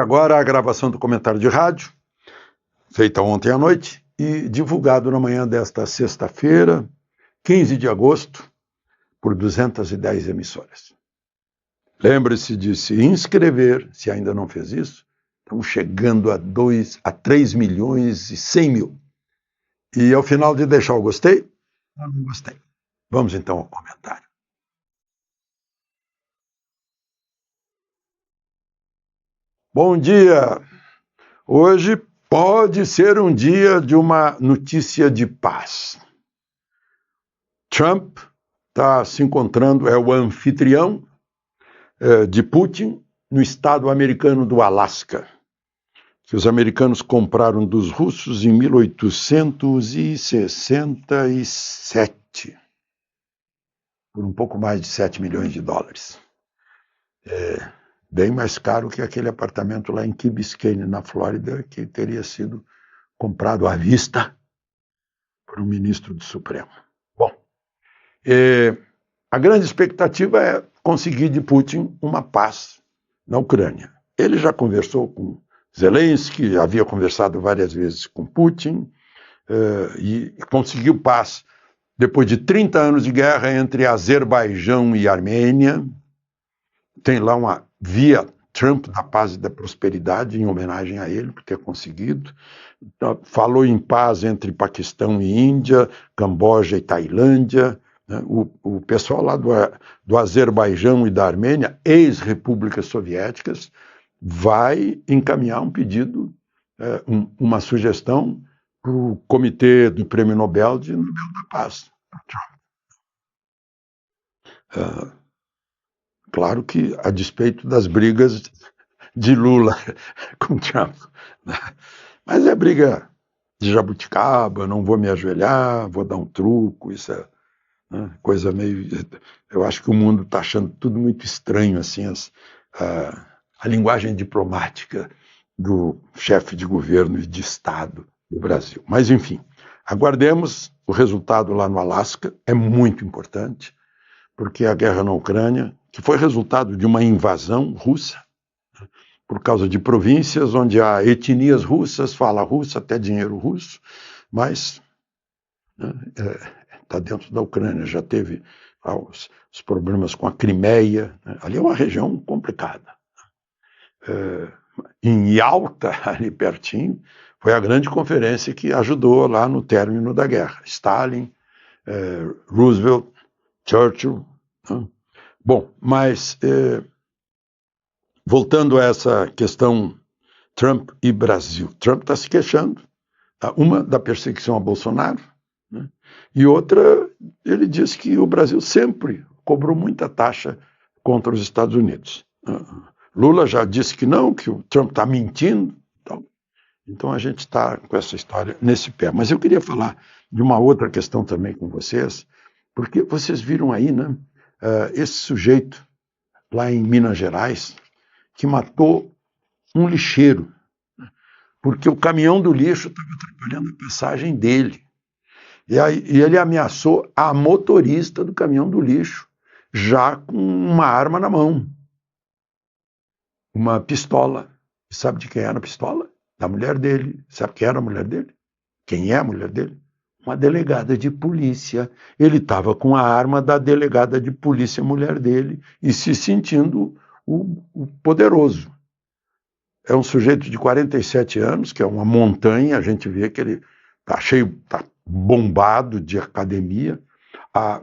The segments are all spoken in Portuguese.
Agora a gravação do comentário de rádio, feita ontem à noite e divulgado na manhã desta sexta-feira, 15 de agosto, por 210 emissoras. Lembre-se de se inscrever, se ainda não fez isso. Estamos chegando a 3 milhões e 100 mil. E ao final de deixar o gostei, eu não gostei. Vamos então ao comentário. Bom dia! Hoje pode ser um dia de uma notícia de paz. Trump está se encontrando, é o anfitrião de Putin no estado americano do Alasca, que os americanos compraram dos russos em 1867, por um pouco mais de 7 milhões de dólares. Bem mais caro que aquele apartamento lá em Key Biscayne, na Flórida, que teria sido comprado à vista por um ministro do Supremo. Bom, a grande expectativa é conseguir de Putin uma paz na Ucrânia. Ele já conversou com Zelensky, havia conversado várias vezes com Putin, e conseguiu paz depois de 30 anos de guerra entre Azerbaijão e Armênia. Tem lá uma via Trump da paz e da prosperidade, em homenagem a ele por ter conseguido. Falou em paz entre Paquistão e Índia, Camboja e Tailândia. O pessoal lá do Azerbaijão e da Armênia, ex-repúblicas soviéticas, vai encaminhar um pedido, uma sugestão para o Comitê do Prêmio Nobel da Paz. Claro que a despeito das brigas de Lula com Trump. Mas é briga de jabuticaba, não vou me ajoelhar, vou dar um truco, isso é coisa meio... Eu acho que o mundo está achando tudo muito estranho, assim, a linguagem diplomática do chefe de governo e de Estado do Brasil. Mas, enfim, aguardemos o resultado lá no Alasca, é muito importante, porque a guerra na Ucrânia, que foi resultado de uma invasão russa, por causa de províncias onde há etnias russas, fala russo, até dinheiro russo, mas está dentro da Ucrânia, já teve os problemas com a Crimeia, ali é uma região complicada. Em Yalta, ali pertinho, foi a grande conferência que ajudou lá no término da guerra. Stalin, Roosevelt, Churchill. Bom, mas voltando a essa questão Trump e Brasil. Trump está se queixando, uma da perseguição a Bolsonaro, né? E outra, ele diz que o Brasil sempre cobrou muita taxa contra os Estados Unidos. Lula já disse que não, que o Trump está mentindo. Então a gente está com essa história nesse pé. Mas eu queria falar de uma outra questão também com vocês, porque vocês viram aí, né, esse sujeito lá em Minas Gerais que matou um lixeiro, porque o caminhão do lixo estava atrapalhando a passagem dele. E ele ameaçou a motorista do caminhão do lixo, já com uma arma na mão. Uma pistola. E sabe de quem era a pistola? Da mulher dele. Sabe quem era a mulher dele? Quem é a mulher dele? Uma delegada de polícia. Ele estava com a arma da delegada de polícia, mulher dele, e se sentindo o poderoso. É um sujeito de 47 anos, que é uma montanha, a gente vê que ele está bombado de academia.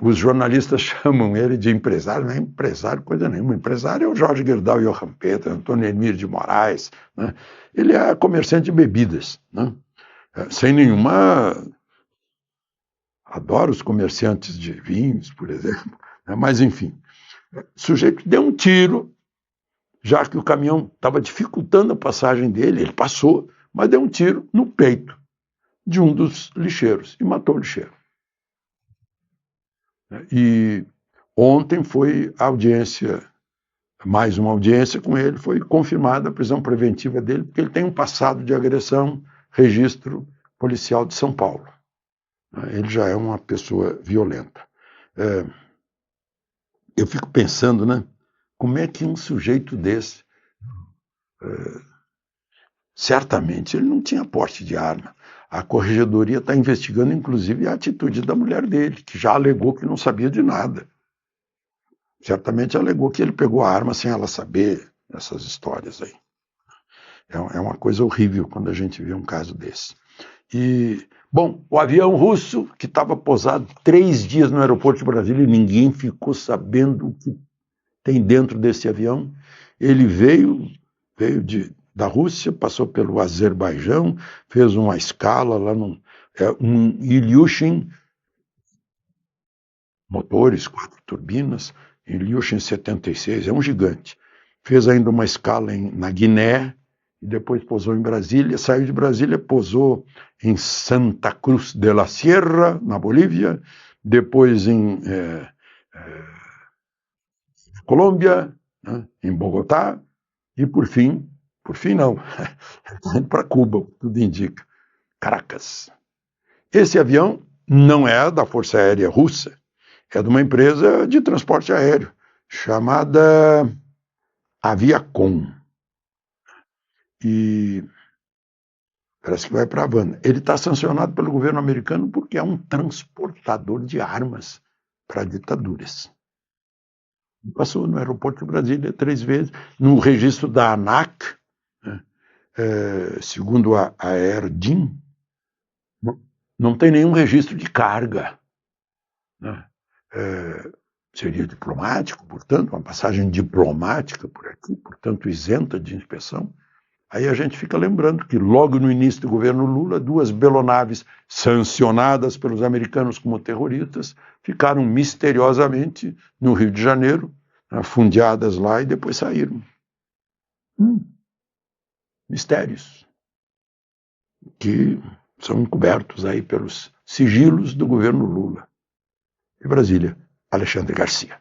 Os jornalistas chamam ele de empresário, não é empresário coisa nenhuma. Empresário é o Jorge Gerdau e Johan Peter, Antônio Emílio de Moraes, né? Ele é comerciante de bebidas, né? Sem nenhuma... Adoro os comerciantes de vinhos, por exemplo, né? Mas enfim, o sujeito deu um tiro, já que o caminhão estava dificultando a passagem dele, ele passou, mas deu um tiro no peito de um dos lixeiros e matou o lixeiro. E ontem foi a audiência, mais uma audiência com ele, foi confirmada a prisão preventiva dele, porque ele tem um passado de agressão, registro policial de São Paulo. Ele já é uma pessoa violenta. Eu fico pensando, né? Como é que um sujeito desse certamente ele não tinha porte de arma. A corregedoria está investigando, inclusive, a atitude da mulher dele, que já alegou que não sabia de nada. Certamente alegou que ele pegou a arma sem ela saber, essas histórias aí. É uma coisa horrível quando a gente vê um caso desse. E, bom, o avião russo, que estava pousado 3 dias no aeroporto de Brasília e ninguém ficou sabendo o que tem dentro desse avião, ele veio da Rússia, passou pelo Azerbaijão, fez uma escala lá um Ilyushin, motores, 4 turbinas, Ilyushin 76, é um gigante. Fez ainda uma escala na Guiné, e depois pousou em Brasília, saiu de Brasília, pousou em Santa Cruz de la Sierra, na Bolívia, depois em Colômbia, né, em Bogotá, e por fim não, está indo para Cuba, tudo indica, Caracas. Esse avião não é da Força Aérea Russa, é de uma empresa de transporte aéreo, chamada Aviacom. E parece que vai para a Havana. Ele está sancionado pelo governo americano porque é um transportador de armas para ditaduras. Passou no aeroporto de Brasília 3 vezes, no registro da ANAC, né, segundo a Erdin, não tem nenhum registro de carga. Né? Seria diplomático, portanto, uma passagem diplomática por aqui, portanto, isenta de inspeção. Aí a gente fica lembrando que logo no início do governo Lula, 2 belonaves sancionadas pelos americanos como terroristas ficaram misteriosamente no Rio de Janeiro, fundeadas lá e depois saíram. Mistérios que são encobertos aí pelos sigilos do governo Lula. De Brasília, Alexandre Garcia.